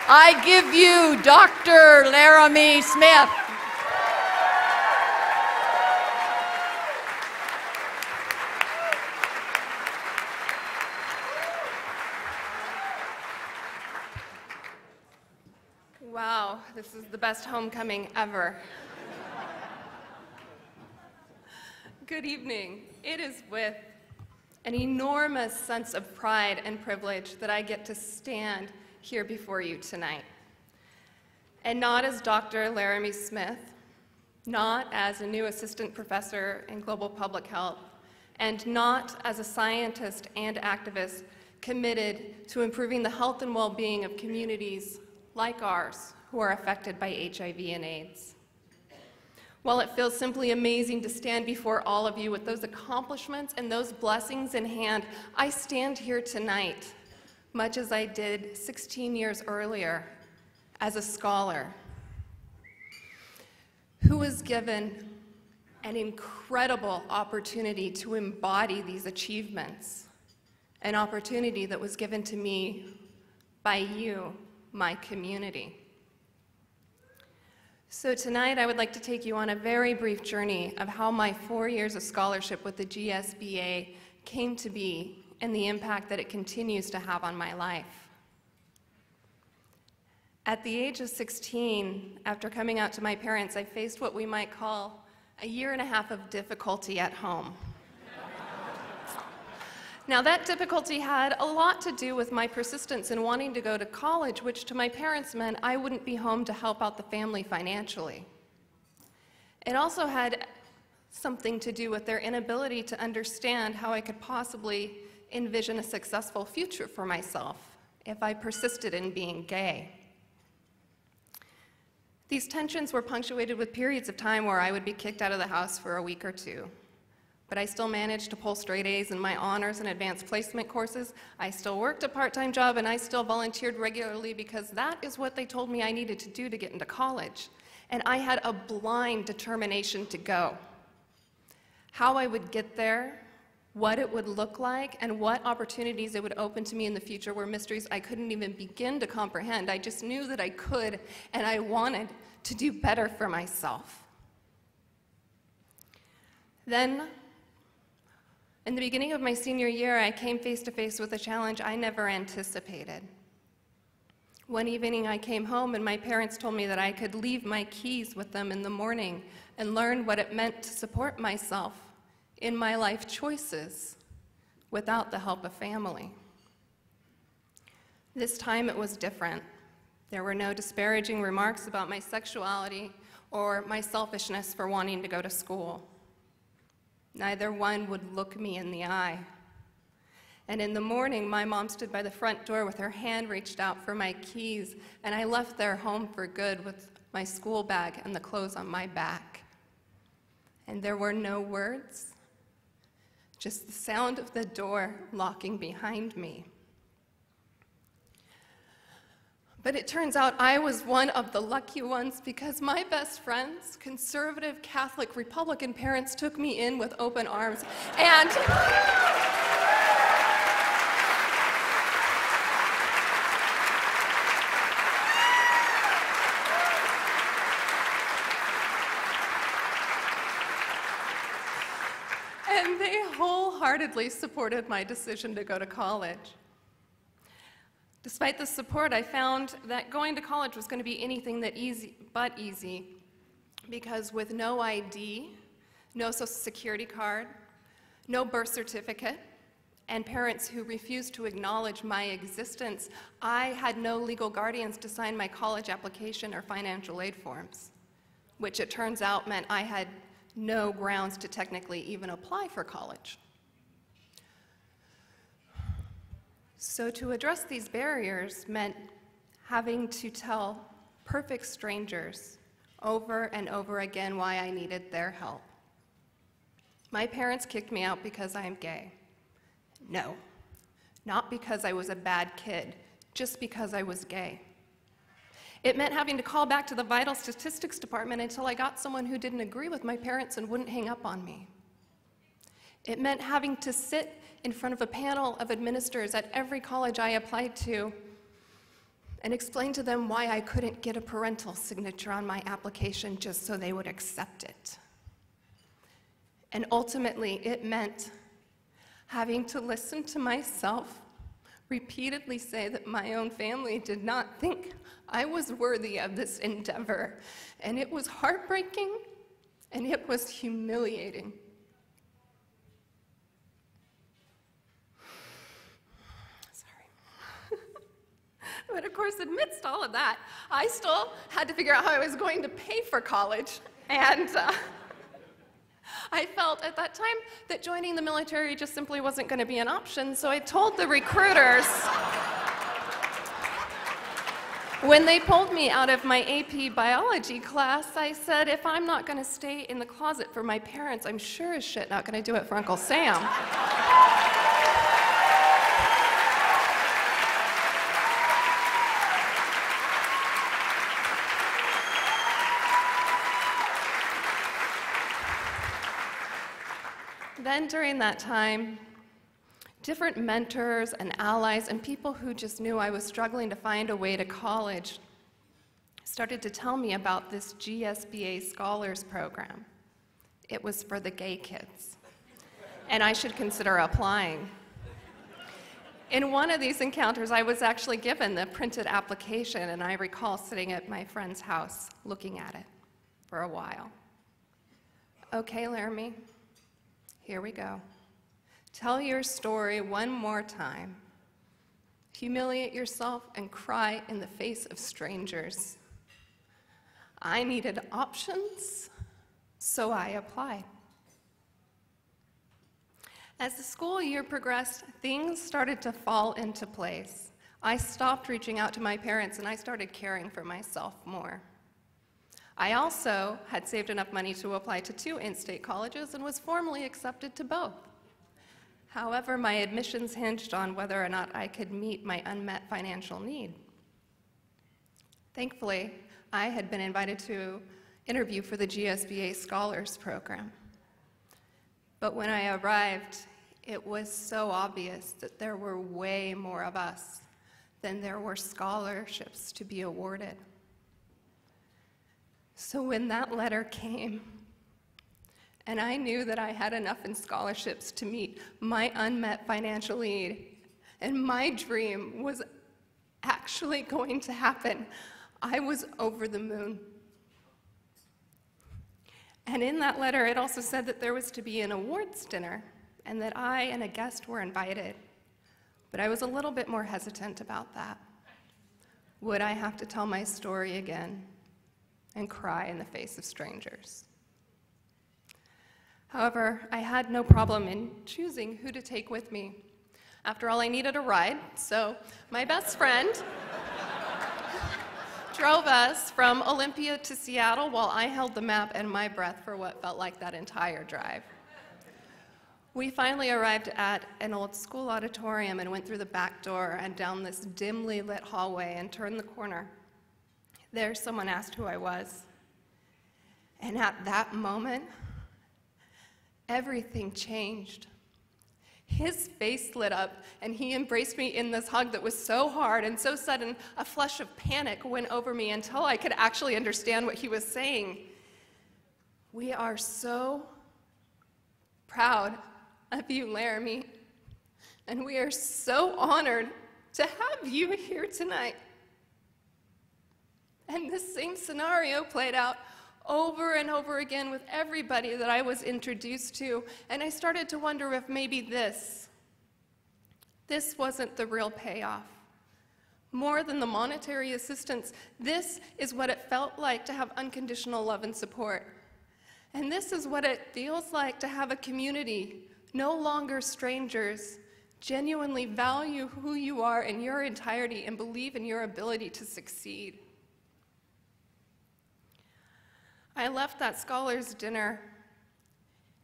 I give you Dr. Laramie Smith. Wow, this is the best homecoming ever. Good evening. It is with an enormous sense of pride and privilege that I get to stand here before you tonight. And not as Dr. Laramie Smith, not as a new assistant professor in global public health, and not as a scientist and activist committed to improving the health and well-being of communities like ours who are affected by HIV and AIDS. While it feels simply amazing to stand before all of you with those accomplishments and those blessings in hand, I stand here tonight, much as I did 16 years earlier, as a scholar who was given an incredible opportunity to embody these achievements, an opportunity that was given to me by you, my community. So tonight I would like to take you on a very brief journey of how my 4 years of scholarship with the GSBA came to be and the impact that it continues to have on my life. At the age of 16, after coming out to my parents, I faced what we might call a 1.5 years of difficulty at home. Now, that difficulty had a lot to do with my persistence in wanting to go to college, which to my parents meant I wouldn't be home to help out the family financially. It also had something to do with their inability to understand how I could possibly envision a successful future for myself if I persisted in being gay. These tensions were punctuated with periods of time where I would be kicked out of the house for a week or two. But I still managed to pull straight A's in my honors and advanced placement courses. I still worked a part-time job, and I still volunteered regularly because that is what they told me I needed to do to get into college. And I had a blind determination to go. How I would get there, what it would look like, and what opportunities it would open to me in the future were mysteries I couldn't even begin to comprehend. I just knew that I could, and I wanted to do better for myself. Then, in the beginning of my senior year, I came face to face with a challenge I never anticipated. One evening I came home and my parents told me that I could leave my keys with them in the morning and learn what it meant to support myself in my life choices without the help of family. This time it was different. There were no disparaging remarks about my sexuality or my selfishness for wanting to go to school. Neither one would look me in the eye. And in the morning, my mom stood by the front door with her hand reached out for my keys, and I left their home for good with my school bag and the clothes on my back. And there were no words, just the sound of the door locking behind me. But it turns out I was one of the lucky ones because my best friends, conservative, Catholic, Republican parents, took me in with open arms. And they wholeheartedly supported my decision to go to college. Despite the support, I found that going to college was going to be anything but easy, because with no ID, no social security card, no birth certificate, and parents who refused to acknowledge my existence, I had no legal guardians to sign my college application or financial aid forms, which it turns out meant I had no grounds to technically even apply for college. So to address these barriers meant having to tell perfect strangers over and over again why I needed their help. My parents kicked me out because I am gay. No, not because I was a bad kid, just because I was gay. It meant having to call back to the vital statistics department until I got someone who didn't agree with my parents and wouldn't hang up on me. It meant having to sit in front of a panel of administrators at every college I applied to and explained to them why I couldn't get a parental signature on my application just so they would accept it. And ultimately, it meant having to listen to myself repeatedly say that my own family did not think I was worthy of this endeavor. And it was heartbreaking, and it was humiliating. But of course, amidst all of that, I still had to figure out how I was going to pay for college. And I felt at that time that joining the military just simply wasn't going to be an option, so I told the recruiters, when they pulled me out of my AP biology class, I said, if I'm not going to stay in the closet for my parents, I'm sure as shit not going to do it for Uncle Sam. Then during that time, different mentors and allies and people who just knew I was struggling to find a way to college started to tell me about this GSBA Scholars program. It was for the gay kids, and I should consider applying. In one of these encounters, I was actually given the printed application, and I recall sitting at my friend's house looking at it for a while. Okay, Laramie. Here we go. Tell your story one more time. Humiliate yourself and cry in the face of strangers. I needed options, so I applied. As the school year progressed, things started to fall into place. I stopped reaching out to my parents, and I started caring for myself more. I also had saved enough money to apply to 2 in-state colleges and was formally accepted to both. However, my admissions hinged on whether or not I could meet my unmet financial need. Thankfully, I had been invited to interview for the GSBA Scholars program. But when I arrived, it was so obvious that there were way more of us than there were scholarships to be awarded. So when that letter came, and I knew that I had enough in scholarships to meet my unmet financial need, and my dream was actually going to happen, I was over the moon. And in that letter, it also said that there was to be an awards dinner, and that I and a guest were invited. But I was a little bit more hesitant about that. Would I have to tell my story again and cry in the face of strangers? However, I had no problem in choosing who to take with me. After all, I needed a ride, so my best friend drove us from Olympia to Seattle while I held the map and my breath for what felt like that entire drive. We finally arrived at an old school auditorium and went through the back door and down this dimly lit hallway and turned the corner. There, someone asked who I was. And at that moment, everything changed. His face lit up, and he embraced me in this hug that was so hard and so sudden, a flush of panic went over me until I could actually understand what he was saying. We are so proud of you, Laramie, and we are so honored to have you here tonight. And this same scenario played out over and over again with everybody that I was introduced to, and I started to wonder if maybe this wasn't the real payoff. More than the monetary assistance, this is what it felt like to have unconditional love and support. And this is what it feels like to have a community, no longer strangers, genuinely value who you are in your entirety and believe in your ability to succeed. I left that scholars dinner,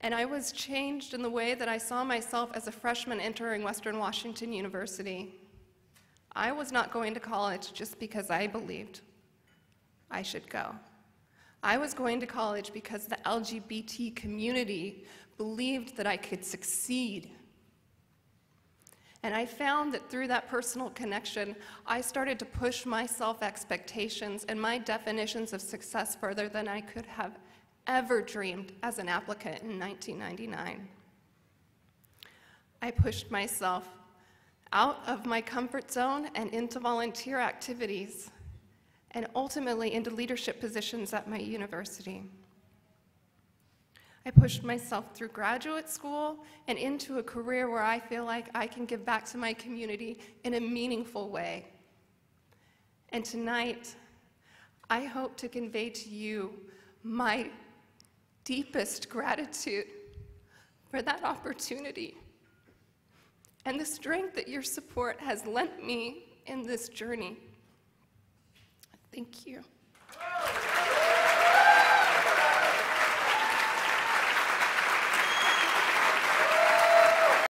and I was changed in the way that I saw myself as a freshman entering Western Washington University. I was not going to college just because I believed I should go. I was going to college because the LGBT community believed that I could succeed. And I found that through that personal connection, I started to push my self-expectations and my definitions of success further than I could have ever dreamed as an applicant in 1999. I pushed myself out of my comfort zone and into volunteer activities, and ultimately into leadership positions at my university. I pushed myself through graduate school and into a career where I feel like I can give back to my community in a meaningful way. And tonight, I hope to convey to you my deepest gratitude for that opportunity and the strength that your support has lent me in this journey. Thank you.